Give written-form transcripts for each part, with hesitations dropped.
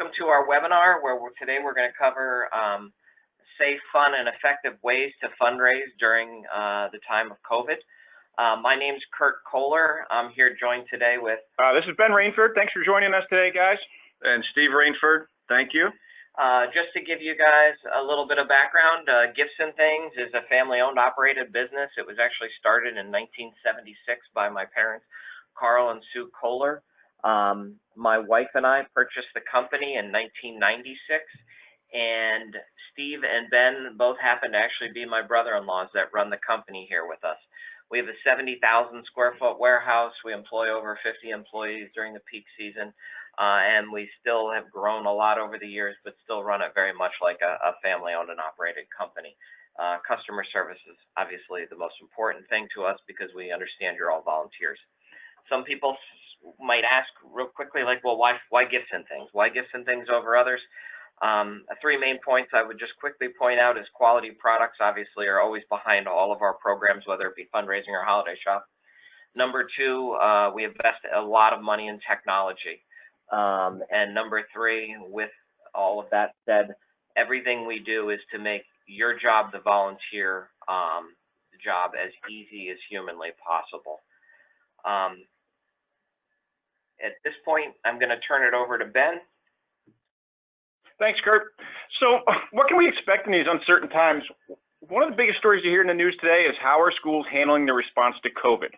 welcome to our webinar where today we're going to cover safe, fun, and effective ways to fundraise during the time of COVID. My name's Kurt Kohler. I'm here joined today with... This is Ben Rainford. Thanks for joining us today, guys. And Steve Rainford. Thank you. Just to give you guys a little bit of background, Gifts and Things is a family-owned operated business. It was actually started in 1976 by my parents, Carl and Sue Kohler. My wife and I purchased the company in 1996, and Steve and Ben both happen to actually be my brother-in-laws that run the company here with us. We have a 70,000 square foot warehouse. We employ over 50 employees during the peak season, and we still have grown a lot over the years, but still run it very much like a family-owned and operated company. Customer service is obviously the most important thing to us because we understand you're all volunteers. Some people might ask real quickly, like, well, why Gifts and Things? Why Gifts and Things over others? Three main points I would just quickly point out is quality products obviously are always behind all of our programs, whether it be fundraising or holiday shop. Number two, we invest a lot of money in technology. And number three, with all of that said, everything we do is to make your job, the volunteer job, as easy as humanly possible. At this point, I'm going to turn it over to Ben. Thanks, Kurt. So what can we expect in these uncertain times? One of the biggest stories you hear in the news today is how are schools handling their response to COVID.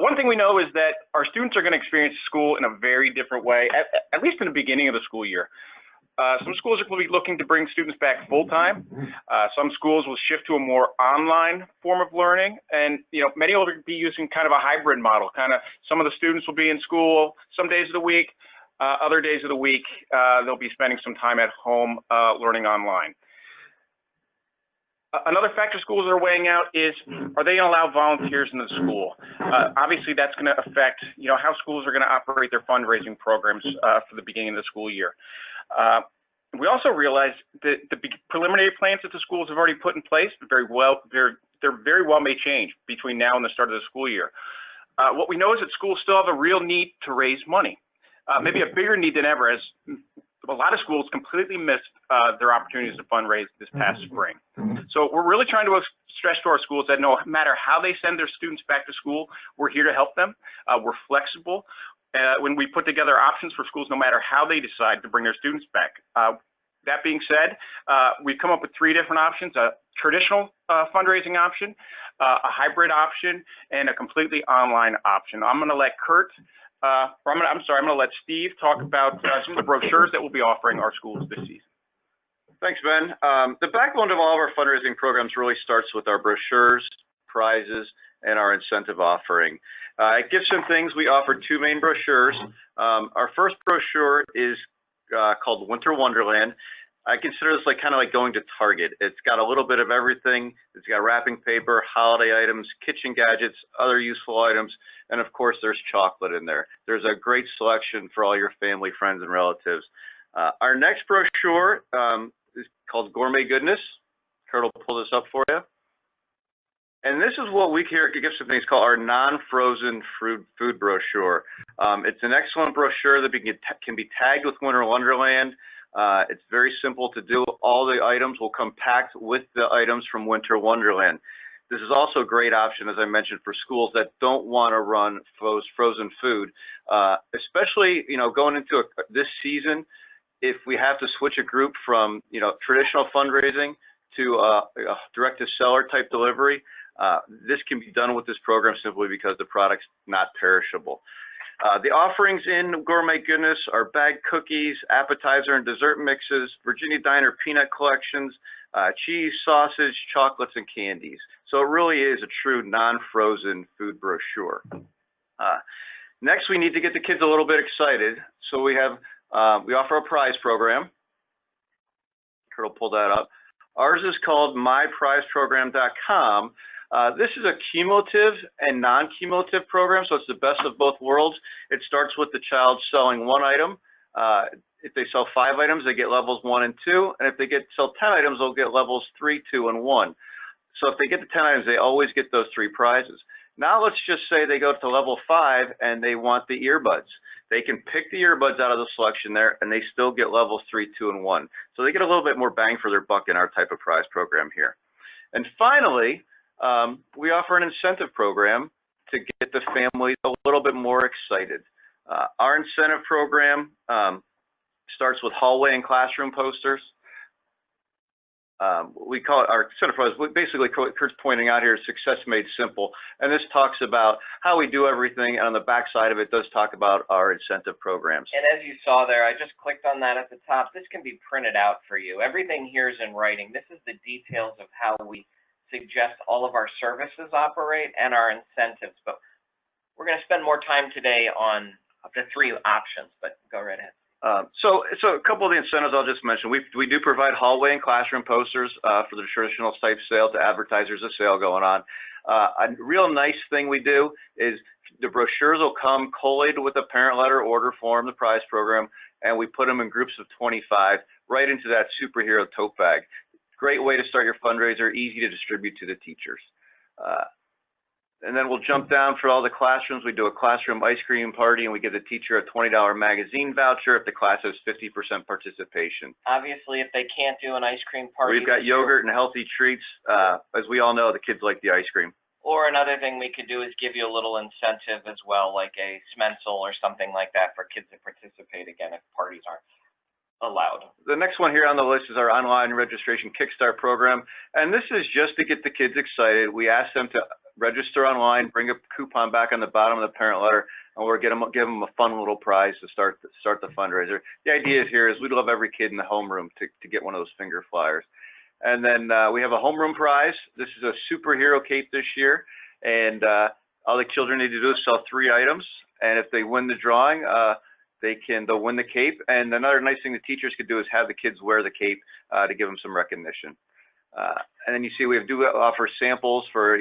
One thing we know is that our students are going to experience school in a very different way, at least in the beginning of the school year. Some schools are going to be looking to bring students back full-time. Some schools will shift to a more online form of learning, and many will be using kind of a hybrid model. Some of the students will be in school some days of the week. Other days of the week, they'll be spending some time at home learning online. Another factor schools are weighing out is, are they going to allow volunteers in the school? Obviously, that's going to affect how schools are going to operate their fundraising programs for the beginning of the school year. We also realize that the preliminary plans that the schools have already put in place, very well may change between now and the start of the school year. What we know is that schools still have a real need to raise money, maybe a bigger need than ever, as a lot of schools completely missed their opportunities to fundraise this past spring. So we're really trying to stress to our schools that no matter how they send their students back to school, we're here to help them. We're flexible. When we put together options for schools, no matter how they decide to bring their students back. That being said, we've come up with three different options: a traditional fundraising option, a hybrid option, and a completely online option. I'm going to let I'm going to let Steve talk about some of the brochures that we'll be offering our schools this season. Thanks, Ben. The backbone of all of our fundraising programs really starts with our brochures, prizes, and our incentive offering. At Gifts and Things, we offer two main brochures. Our first brochure is called Winter Wonderland. I consider this kind of like going to Target. It's got a little bit of everything. It's got wrapping paper, holiday items, kitchen gadgets, other useful items, and of course there's chocolate in there. There's a great selection for all your family, friends, and relatives. Our next brochure is called Gourmet Goodness. Kurt will pull this up for you. And this is what we here at Gifts and Things call our non-frozen food brochure. It's an excellent brochure that can be tagged with Winter Wonderland. It's very simple to do. All the items will come packed with the items from Winter Wonderland. This is also a great option, as I mentioned, for schools that don't want to run frozen food, especially going into this season. If we have to switch a group from traditional fundraising to a direct-to-seller type delivery, this can be done with this program simply because the product's not perishable. The offerings in Gourmet Goodness are bagged cookies, appetizer and dessert mixes, Virginia Diner peanut collections, cheese, sausage, chocolates, and candies. So it really is a true non-frozen food brochure. Next, we need to get the kids a little bit excited. So we offer a prize program. Kurt will pull that up. Ours is called myprizeprogram.com. This is a cumulative and non-cumulative program, so it's the best of both worlds. It starts with the child selling one item. If they sell 5 items, they get levels 1 and 2, and if they sell 10 items, they'll get levels 3, 2, and 1. So if they get to 10 items, they always get those 3 prizes. Now let's just say they go to level 5 and they want the earbuds. they can pick the earbuds out of the selection there, and they still get levels 3, 2, and 1. So they get a little bit more bang for their buck in our type of prize program here. And finally, we offer an incentive program to get the families a little bit more excited. Our incentive program starts with hallway and classroom posters. We call it our incentive program. Basically, Kurt's pointing out here, success made simple. And this talks about how we do everything. And on the back side of it does talk about our incentive programs. And as you saw there, I just clicked on that at the top. This can be printed out for you. Everything here is in writing. This is the details of how we suggest all of our services operate and our incentives. But we're going to spend more time today on the 3 options, but go right ahead. So a couple of the incentives I'll just mention. We do provide hallway and classroom posters for the traditional type sale to advertise there's a sale going on. A real nice thing we do is the brochures will come collated with a parent letter order form, the prize program, and we put them in groups of 25 right into that superhero tote bag. Great way to start your fundraiser, easy to distribute to the teachers. And then we'll jump down for all the classrooms. We do a classroom ice cream party, and we give the teacher a $20 magazine voucher if the class has 50% participation. Obviously, if they can't do an ice cream party, we've got yogurt and healthy treats. As we all know, the kids like the ice cream. Or another thing we could do is give you a little incentive as well, like a Smensel or something like that for kids to participate again if parties aren't allowed. The next one here on the list is our online registration Kickstart program. And this is just to get the kids excited. We ask them to register online, bring a coupon back on the bottom of the parent letter, and we'll give them a fun little prize to start the fundraiser. The idea here is we'd love every kid in the homeroom to get one of those finger flyers. And then we have a homeroom prize. This is a superhero cape this year, and all the children need to do is sell 3 items, and if they win the drawing, they'll win the cape. And another nice thing the teachers could do is have the kids wear the cape to give them some recognition. And then you see we do offer samples for,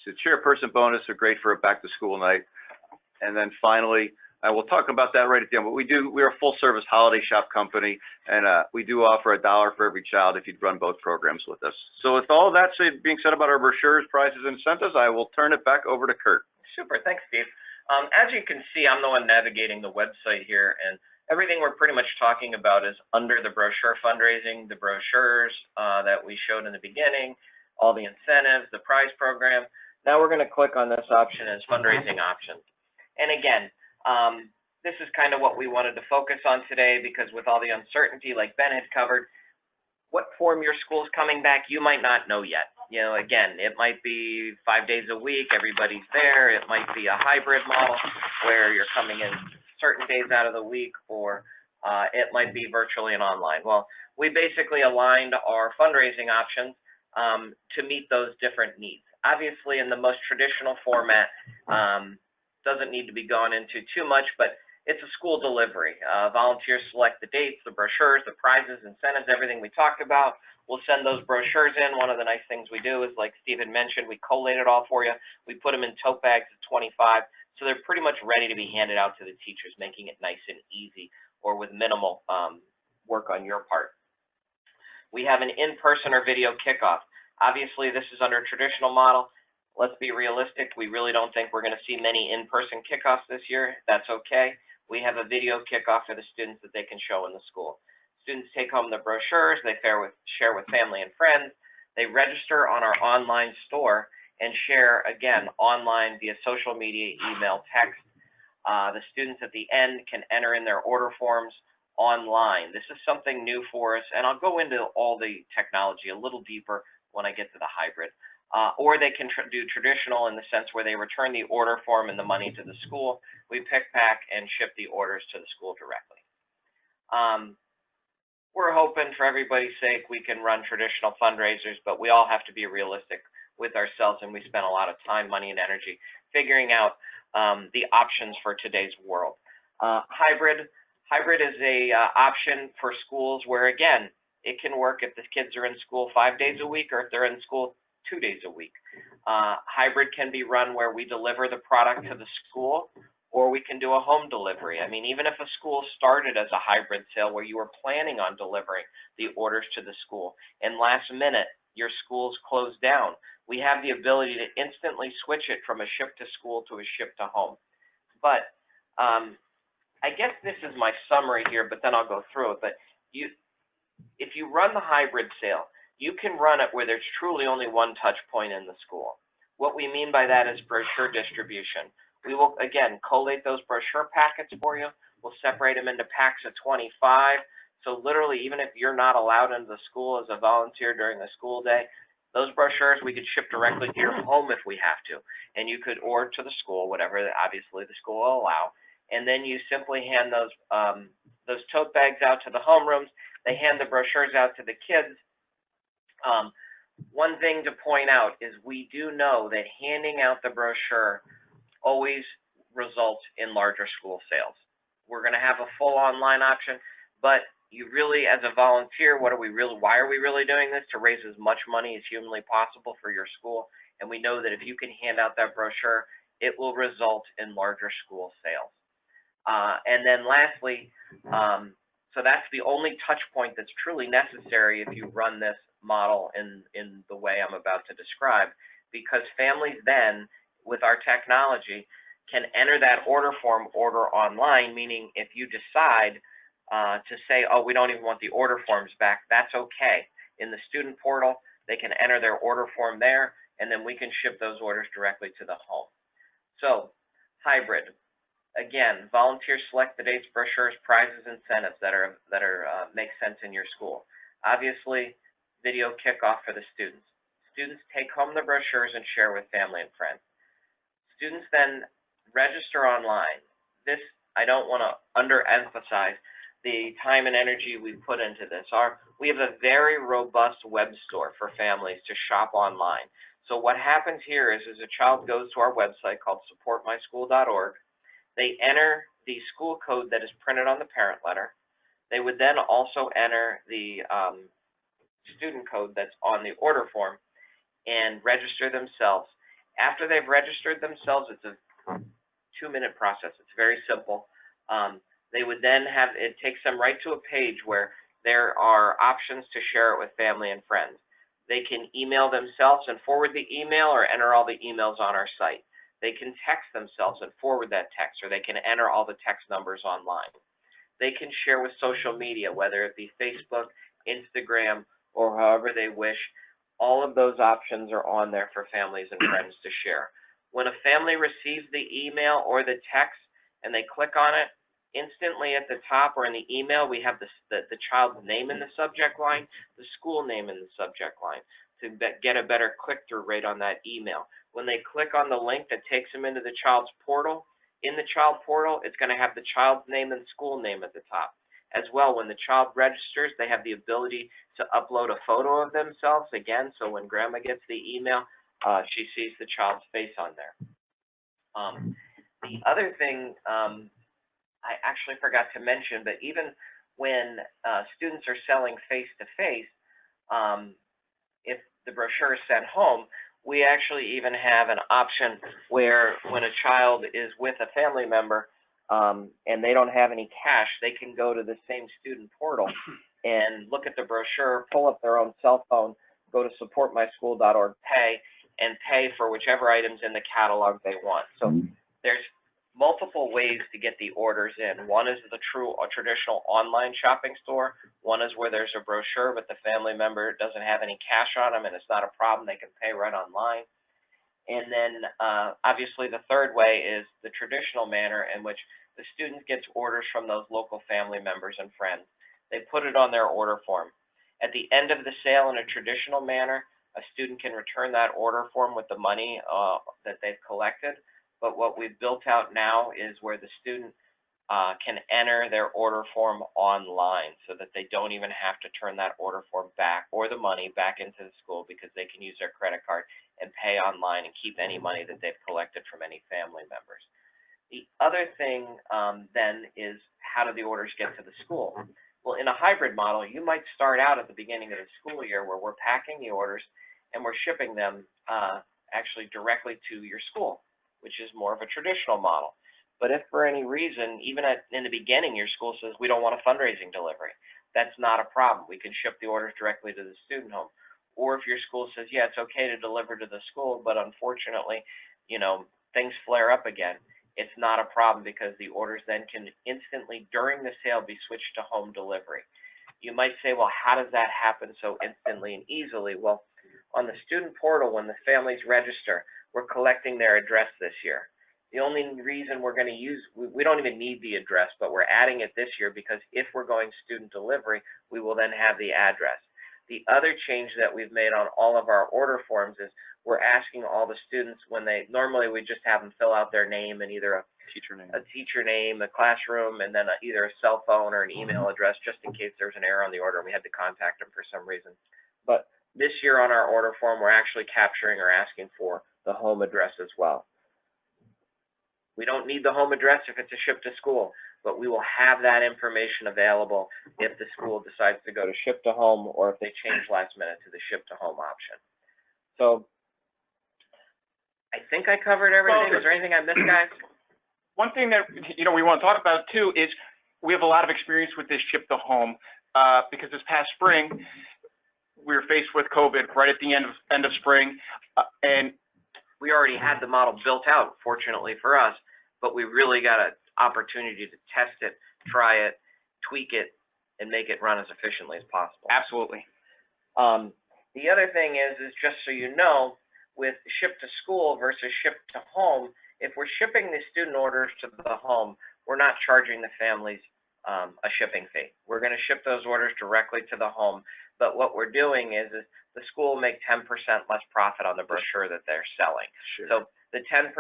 it's a chairperson bonus, are great for a back-to-school night. And then finally, we'll talk about that right at the end, but we're a full-service holiday shop company, and we do offer $1 for every child if you'd run both programs with us. So with all of that being said about our brochures, prizes, and incentives, I will turn it back over to Kurt. Super, thanks, Steve. As you can see, I'm the one navigating the website here, and everything we're pretty much talking about is under the brochure fundraising, the brochures that we showed in the beginning, all the incentives, the prize program. Now we're going to click on this option as fundraising options. And again, this is kind of what we wanted to focus on today, because with all the uncertainty, like Ben had covered, what form your school's coming back, you might not know yet. Again, it might be 5 days a week, everybody's there. It might be a hybrid model where you're coming in certain days out of the week, or it might be virtually and online. Well, we basically aligned our fundraising options to meet those different needs. Obviously, in the most traditional format, doesn't need to be gone into too much, but it's a school delivery. Volunteers select the dates, the brochures, the prizes, incentives, everything we talked about. We'll send those brochures in. One of the nice things we do is, like Steve had mentioned, we collate it all for you. We put them in tote bags of 25, so they're pretty much ready to be handed out to the teachers, making it nice and easy, or with minimal work on your part. We have an in-person or video kickoff. Obviously, this is under a traditional model. Let's be realistic. We really don't think we're going to see many in-person kickoffs this year. That's okay. We have a video kickoff for the students that they can show in the school. Students take home the brochures. They share with family and friends. They register on our online store and share, again, online via social media, email, text. The students at the end can enter in their order forms online. This is something new for us, and I'll go into all the technology a little deeper when I get to the hybrid. Or they can do traditional in the sense where they return the order form and the money to the school. We pick, pack, and ship the orders to the school directly. We're hoping, for everybody's sake, we can run traditional fundraisers, but we all have to be realistic with ourselves, and we spend a lot of time, money, and energy figuring out the options for today's world. Hybrid is a option for schools where, again, it can work if the kids are in school 5 days a week, or if they're in school 2 days a week. Hybrid can be run where we deliver the product to the school, or we can do a home delivery. I mean, even if a school started as a hybrid sale where you were planning on delivering the orders to the school, and last minute your school's closed down, we have the ability to instantly switch it from a ship to school to a ship to home. But I guess this is my summary here, but then I'll go through it. But if you run the hybrid sale, you can run it where there's truly only one touch point in the school. What we mean by that is brochure distribution. We will, again, collate those brochure packets for you. We'll separate them into packs of 25. So literally, even if you're not allowed into the school as a volunteer during the school day, those brochures we could ship directly to your home if we have to. And you could order to the school, whatever obviously the school will allow. And then you simply hand those tote bags out to the homerooms. They hand the brochures out to the kids. One thing to point out is we do know that handing out the brochure always results in larger school sales. We're going to have a full online option, but you really, as a volunteer, why are we really doing this? To raise as much money as humanly possible for your school. And we know that if you can hand out that brochure, it will result in larger school sales. And then lastly, so that's the only touch point that's truly necessary if you run this model in the way I'm about to describe, because families then, with our technology, can enter that order form online, meaning if you decide to say, oh, we don't even want the order forms back, that's okay. In the student portal, they can enter their order form there, and then we can ship those orders directly to the home. So, hybrid. Again, volunteers select the dates, brochures, prizes, incentives that make sense in your school. Obviously, video kickoff for the students. Students take home the brochures and share with family and friends. Students then register online. This, I don't want to underemphasize the time and energy we put into this. We have a very robust web store for families to shop online. So what happens here is a child goes to our website called supportmyschool.org. They enter the school code that is printed on the parent letter. They would then also enter the student code that's on the order form and register themselves. After they've registered themselves, it's a 2-minute process. It's very simple. They would then it takes them right to a page where there are options to share it with family and friends. They can email themselves and forward the email or enter all the emails on our site. They can text themselves and forward that text, or they can enter all the text numbers online. They can share with social media, whether it be Facebook, Instagram, or however they wish. All of those options are on there for families and friends to share. When a family receives the email or the text and they click on it, instantly at the top or in the email, we have the child's name in the subject line, the school name in the subject line, to get a better click-through rate on that email. When they click on the link that takes them into the child's portal, in the child portal, it's going to have the child's name and school name at the top. As well, when the child registers, they have the ability to upload a photo of themselves, again, so when grandma gets the email, she sees the child's face on there. The other thing I actually forgot to mention, but even when students are selling face-to-face, if the brochure is sent home, we actually even have an option where when a child is with a family member and they don't have any cash, they can go to the same student portal and look at the brochure, pull up their own cell phone, go to supportmyschool.org, pay for whichever items in the catalog they want. So there's multiple ways to get the orders in. One is the traditional online shopping store. One is where there's a brochure, but the family member doesn't have any cash on them and it's not a problem. They can pay right online. And then obviously the third way is the traditional manner in which the student gets orders from those local family members and friends. They put it on their order form. At the end of the sale in a traditional manner, a student can return that order form with the money that they've collected. But what we've built out now is where the student can enter their order form online so that they don't even have to turn that order form back or the money back into the school, because they can use their credit card and pay online and keep any money that they've collected from any family members. The other thing then is, how do the orders get to the school? Well, in a hybrid model, you might start out at the beginning of the school year where we're packing the orders and we're shipping them actually directly to your school, which is more of a traditional model. But if for any reason, even in the beginning, your school says, we don't want a fundraising delivery, that's not a problem. We can ship the orders directly to the student home. Or if your school says, yeah, it's okay to deliver to the school, but unfortunately, you know, things flare up again, it's not a problem because the orders then can instantly, during the sale, be switched to home delivery. You might say, well, how does that happen so instantly and easily? Well, on the student portal, when the families register, we're collecting their address this year. The only reason we're going to use, we don't even need the address, but we're adding it this year because if we're going student delivery, we will then have the address. The other change that we've made on all of our order forms is we're asking all the students when they, normally we just have them fill out their name and either a teacher name, a classroom, and then either a cell phone or an email address just in case there's an error on the order and we had to contact them for some reason. But this year on our order form, we're actually capturing or asking for the home address as well. We don't need the home address if it's a ship to school, but we will have that information available if the school decides to go to ship to home or if they change last minute to the ship to home option. So I think I covered everything. Is there anything I missed, guys? One thing that we want to talk about too is we have a lot of experience with this ship to home because this past spring we were faced with COVID right at the end of spring, and we already had the model built out, fortunately for us, but we really got an opportunity to test it, try it, tweak it, and make it run as efficiently as possible. Absolutely. The other thing is just so you know, with ship to school versus ship to home, if we're shipping the student orders to the home, we're not charging the families a shipping fee. We're going to ship those orders directly to the home, but what we're doing is the school will make 10% less profit on the brochure that they're selling. Sure. So the 10%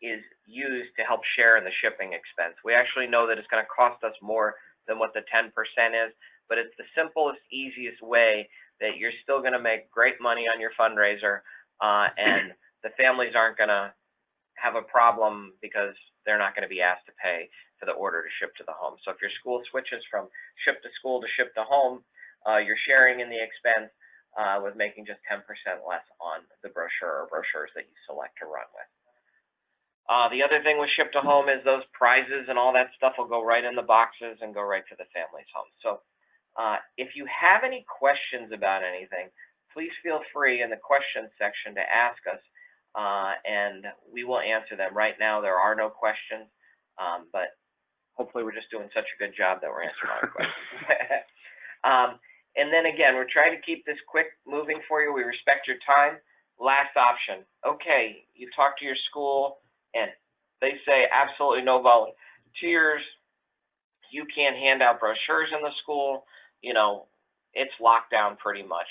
is used to help share in the shipping expense. We actually know that it's going to cost us more than what the 10% is, but it's the simplest, easiest way that you're still going to make great money on your fundraiser, and the families aren't going to have a problem because they're not going to be asked to pay for the order to ship to the home. So if your school switches from ship to school to ship to home, you're sharing in the expense with making just 10% less on the brochure or brochures that you select to run with. The other thing with ship to home is those prizes and all that stuff will go right in the boxes and go right to the family's home. So if you have any questions about anything, please feel free in the questions section to ask us, and we will answer them. Right now, there are no questions, but hopefully we're just doing such a good job that we're answering all the questions. And then again, we're trying to keep this quick moving for you. We respect your time. Last option. Okay, you talk to your school and they say absolutely no volunteers. You can't hand out brochures in the school. It's locked down pretty much.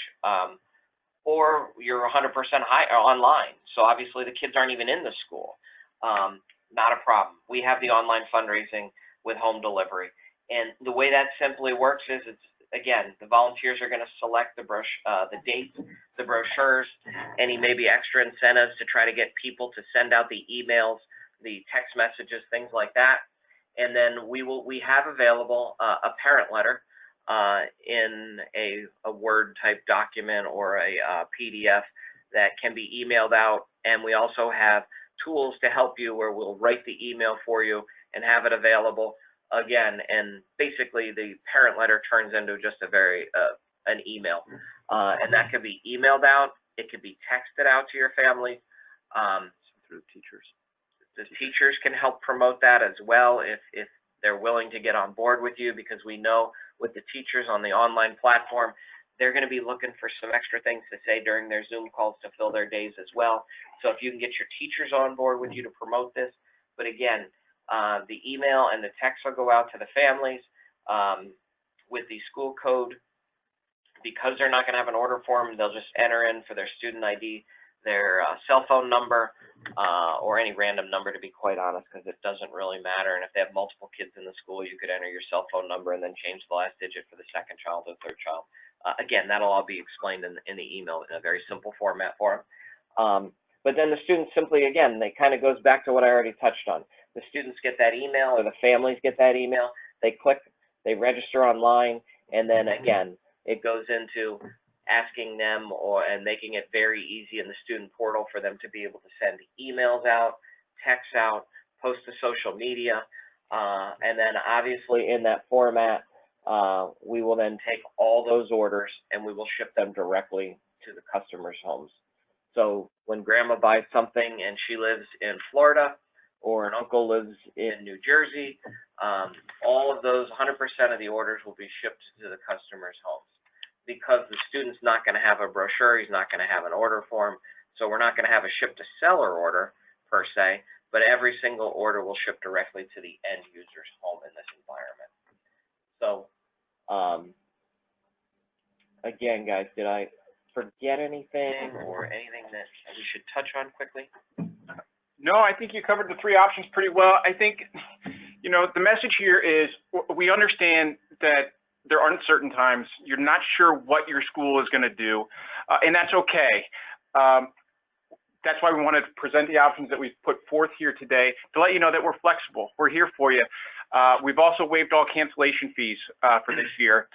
Or you're 100% online. So obviously the kids aren't even in the school. Not a problem. We have the online fundraising with home delivery. And the way that simply works is again, the volunteers are going to select the dates, the brochures, any maybe extra incentives to try to get people to send out the emails, the text messages, things like that. And then we have available a parent letter in a Word type document or a PDF that can be emailed out. And we also have tools to help you where we'll write the email for you and have it available again. And basically the parent letter turns into just an email. And that could be emailed out. It could be texted out to your family. Through teachers. The teachers can help promote that as well if they're willing to get on board with you, because we know with the teachers on the online platform, they're going to be looking for some extra things to say during their Zoom calls to fill their days as well. So if you can get your teachers on board with you to promote this, but again, the email and the text will go out to the families with the school code. Because they're not going to have an order form, they'll just enter in for their student ID, their cell phone number, or any random number, to be quite honest, because it doesn't really matter. And if they have multiple kids in the school, you could enter your cell phone number and then change the last digit for the second child or third child. Again, that'll all be explained in the email in a very simple format for them. But then the students simply, again, it kind of goes back to what I already touched on. The students get that email, or the families get that email. They click, they register online, and then again, it goes into asking them and making it very easy in the student portal for them to be able to send emails out, texts out, post to social media, and then obviously in that format, we will then take all those orders and we will ship them directly to the customers' homes. So when grandma buys something and she lives in Florida, or an uncle lives in New Jersey, all of those, 100% of the orders will be shipped to the customer's homes. Because the student's not going to have a brochure, he's not going to have an order form, so we're not going to have a ship-to-seller order per se, but every single order will ship directly to the end user's home in this environment. So, again, guys, did I forget anything or anything that we should touch on quickly? No, I think you covered the three options pretty well. I think, you know, the message here is we understand that there are uncertain times. You're not sure what your school is going to do, and that's okay. That's why we wanted to present the options that we've put forth here today to let you know that we're flexible. We're here for you. We've also waived all cancellation fees for this year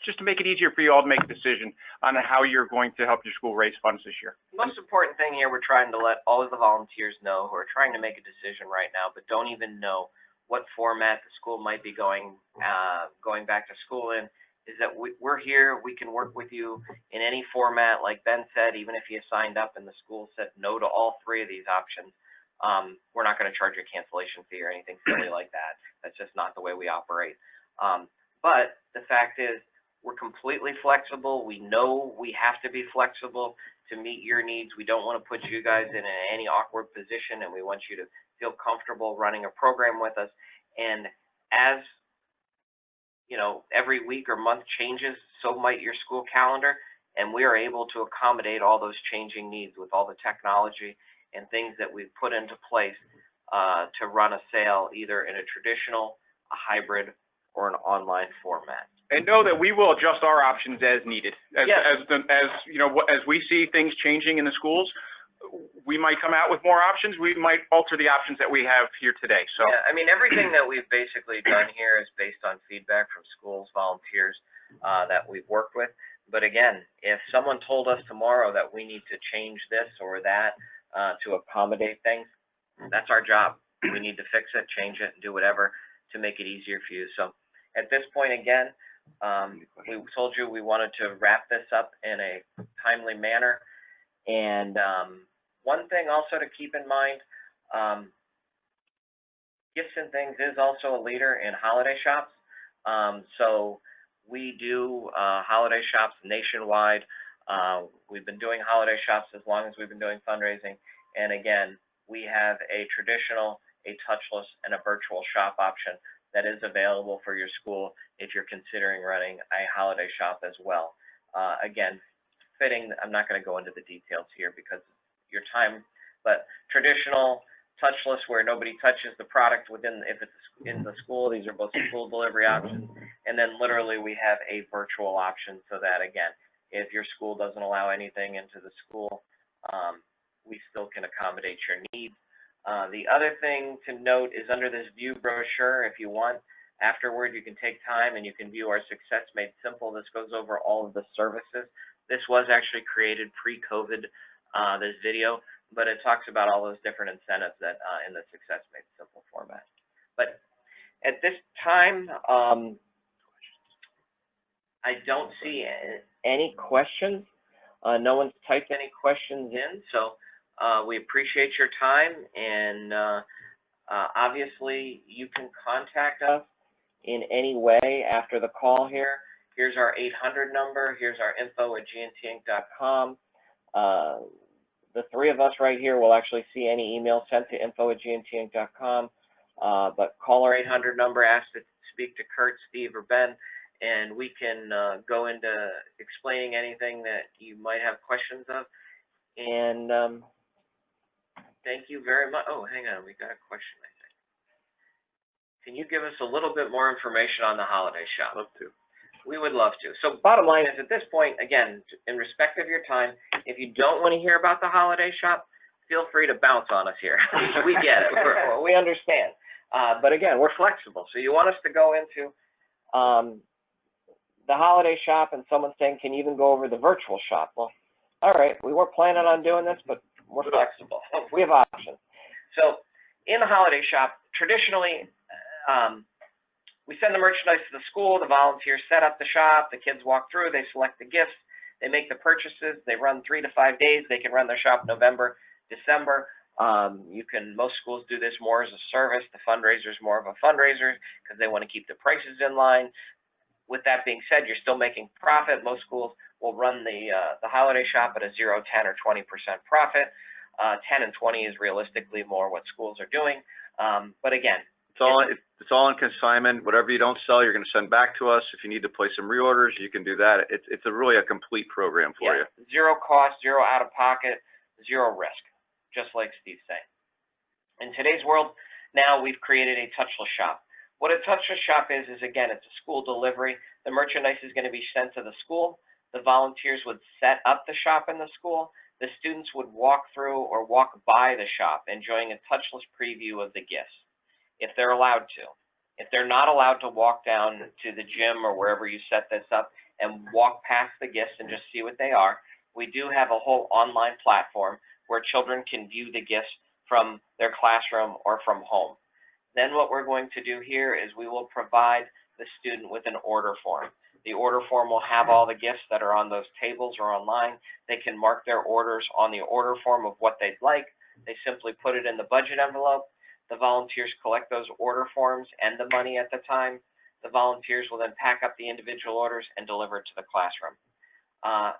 just to make it easier for you all to make a decision on how you're going to help your school raise funds this year. The most important thing here, we're trying to let all of the volunteers know who are trying to make a decision right now, but don't even know what format the school might be going back to school in, is that we're here. We can work with you in any format. Like Ben said, even if you signed up and the school said no to all three of these options, we're not going to charge you a cancellation fee or anything silly like that. That's just not the way we operate. But the fact is, we're completely flexible. We know we have to be flexible to meet your needs. We don't want to put you guys in any awkward position, and we want you to feel comfortable running a program with us. And as you know, every week or month changes, so might your school calendar, and we are able to accommodate all those changing needs with all the technology and things that we've put into place to run a sale either in a traditional, a hybrid, or an online format. And know that we will adjust our options as needed. As you know, as we see things changing in the schools, we might come out with more options. We might alter the options that we have here today. So yeah, I mean, everything that we've basically done here is based on feedback from schools, volunteers that we've worked with. But again, if someone told us tomorrow that we need to change this or that to accommodate things, that's our job. We need to fix it, change it, and do whatever to make it easier for you. So at this point, again, we told you we wanted to wrap this up in a timely manner. And one thing also to keep in mind, Gifts and Things is also a leader in holiday shops. So we do holiday shops nationwide. We've been doing holiday shops as long as we've been doing fundraising. And again, we have a traditional, a touchless, and a virtual shop option that is available for your school if you're considering running a holiday shop as well. Again, fitting, I'm not going to go into the details here because your time, but traditional, touchless, where nobody touches the product within, if it's in the school, these are both school delivery options. And then literally we have a virtual option so that, again, if your school doesn't allow anything into the school, we still can accommodate your needs. The other thing to note is under this view brochure, if you want, afterward you can take time and you can view our Success Made Simple. This goes over all of the services. This was actually created pre-COVID, this video, but it talks about all those different incentives that in the Success Made Simple format. But at this time, I don't see any questions. No one's typed any questions in, so we appreciate your time, and obviously you can contact us in any way after the call here. Here's our 800 number. Here's our info@gntinc.com. The three of us right here will actually see any email sent to info@gntinc.com. But call our 800 number, ask to speak to Kurt, Steve, or Ben, and we can go into explaining anything that you might have questions of. And thank you very much. Oh, hang on, we got a question, I think. Can you give us a little bit more information on the holiday shop? Love to. We would love to. So bottom line is, at this point, again, in respect of your time, if you don't want to hear about the holiday shop, feel free to bounce on us here. We get it. We understand. But again, we're flexible. So you want us to go into the holiday shop, and someone's saying, can you even go over the virtual shop? Well, all right, we weren't planning on doing this, but we're flexible. We have options. So in the holiday shop, traditionally, we send the merchandise to the school, the volunteers set up the shop, the kids walk through, they select the gifts, they make the purchases, they run 3 to 5 days, they can run their shop November, December, Most schools do this more as a service. The fundraiser is more of a fundraiser because they want to keep the prices in line. With that being said, you're still making profit. Most schools will run the holiday shop at a 0, 10, or 20% profit. 10 and 20 is realistically more what schools are doing. But again, it's all in consignment. Whatever you don't sell, you're going to send back to us. If you need to place some reorders, you can do that. It's really a complete program for you. Zero cost, zero out of pocket, zero risk, just like Steve's saying. In today's world, now we've created a touchless shop. What a touchless shop is again, it's a school delivery. The merchandise is going to be sent to the school. The volunteers would set up the shop in the school. The students would walk through or walk by the shop, enjoying a touchless preview of the gifts, if they're allowed to. If they're not allowed to walk down to the gym or wherever you set this up and walk past the gifts and just see what they are, we do have a whole online platform where children can view the gifts from their classroom or from home. Then what we're going to do here is we will provide the student with an order form. The order form will have all the gifts that are on those tables or online. They can mark their orders on the order form of what they'd like. They simply put it in the budget envelope. The volunteers collect those order forms and the money at the time. The volunteers will then pack up the individual orders and deliver it to the classroom.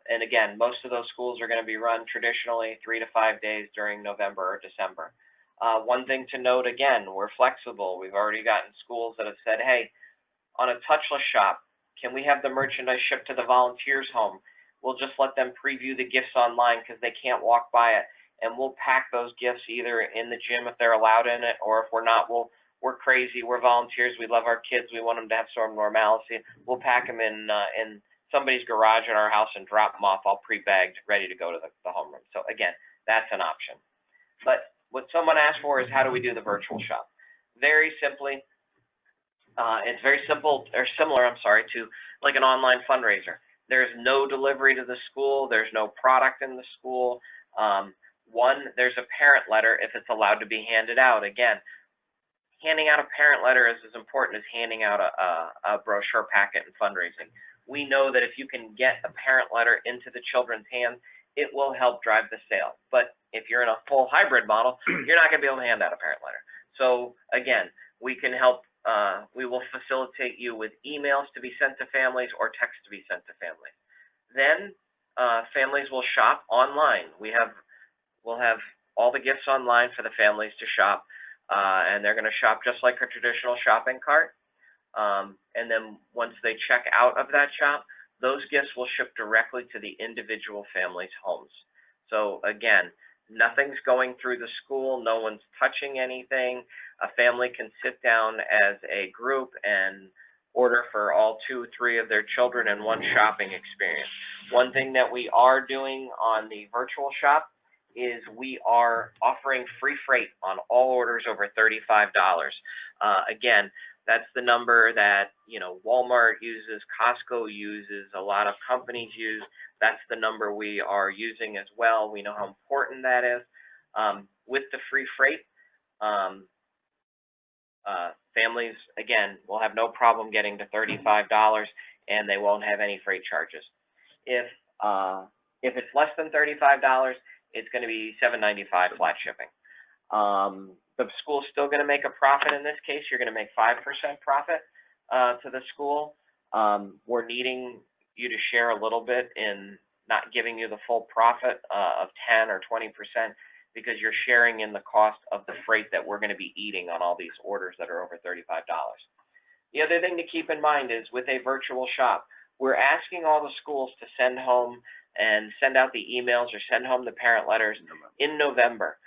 And again, most of those schools are going to be run traditionally 3 to 5 days during November or December. One thing to note, again, we're flexible. We've already gotten schools that have said, hey, on a touchless shop, can we have the merchandise shipped to the volunteers' home? We'll just let them preview the gifts online because they can't walk by it. And we'll pack those gifts either in the gym if they're allowed in it, or if we're not, we're crazy. We're volunteers. We love our kids. We want them to have some normalcy. We'll pack them in somebody's garage in our house and drop them off all pre-bagged, ready to go to the homeroom. So again, that's an option. But what someone asked for is how do we do the virtual shop? Very simply, it's very simple, or similar, to like an online fundraiser. There's no delivery to the school. There's no product in the school. There's a parent letter if it's allowed to be handed out. Again, handing out a parent letter is as important as handing out a brochure packet in fundraising. We know that if you can get a parent letter into the children's hands, it will help drive the sale. But if you're in a full hybrid model, you're not going to be able to hand out a parent letter. So again, we can help. We will facilitate you with emails to be sent to families or text to be sent to families. Then families will shop online. We'll have all the gifts online for the families to shop, and they're going to shop just like a traditional shopping cart. And then once they check out of that shop, those gifts will ship directly to the individual families' homes. So again, nothing's going through the school, no one's touching anything. A family can sit down as a group and order for all 2, 3 of their children in one shopping experience. One thing that we are doing on the virtual shop is we are offering free freight on all orders over $35. Again, that's the number that Walmart uses, Costco uses, a lot of companies use. That's the number we are using as well. We know how important that is. With the free freight, families, again, will have no problem getting to $35, and they won't have any freight charges. If it's less than $35, it's going to be $7.95 flat shipping. The school's still going to make a profit in this case. You're going to make 5% profit to the school. We're needing you to share a little bit in not giving you the full profit of 10 or 20%, because you're sharing in the cost of the freight that we're going to be eating on all these orders that are over $35. The other thing to keep in mind is with a virtual shop, we're asking all the schools to send home and send out the emails or send home the parent letters in November,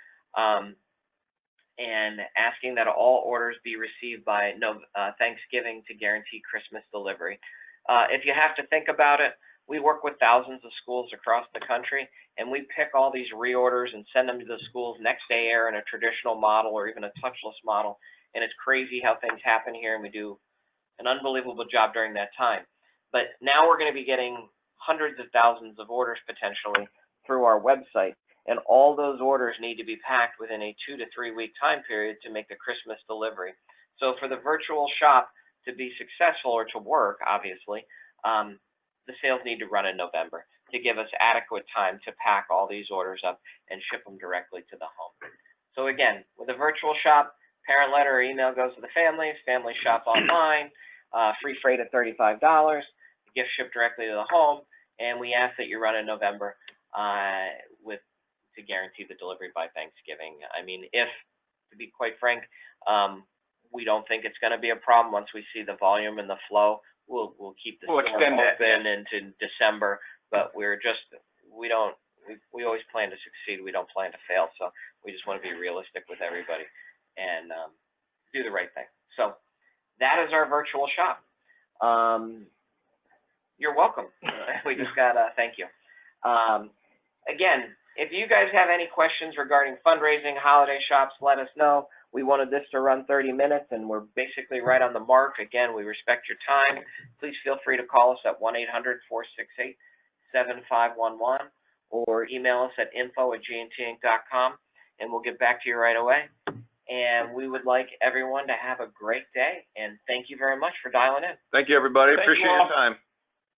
and asking that all orders be received by Thanksgiving to guarantee Christmas delivery. If you have to think about it, we work with thousands of schools across the country, and we pick all these reorders and send them to the schools next day air in a traditional model or even a touchless model. And it's crazy how things happen here, and we do an unbelievable job during that time. But now we're going to be getting hundreds of thousands of orders potentially through our website, and all those orders need to be packed within a 2 to 3 week time period to make the Christmas delivery. So for the virtual shop to be successful or to work, obviously, the sales need to run in November to give us adequate time to pack all these orders up and ship them directly to the home. So again, with a virtual shop, parent letter or email goes to the families, family shop online, free freight at $35, the gift shipped directly to the home, and we ask that you run in November to guarantee the delivery by Thanksgiving. I mean, to be quite frank, we don't think it's going to be a problem once we see the volume and the flow. We'll keep the store open into December, but we always plan to succeed. We don't plan to fail, so we just want to be realistic with everybody and do the right thing. So that is our virtual shop. You're welcome. We just got thank you. Again, if you guys have any questions regarding fundraising, holiday shops, let us know. We wanted this to run 30 minutes, and we're basically right on the mark. Again, we respect your time. Please feel free to call us at 1-800-468-7511 or email us at info@gntinc.com, and we'll get back to you right away. And we would like everyone to have a great day, and thank you very much for dialing in. Thank you, everybody. Appreciate your time.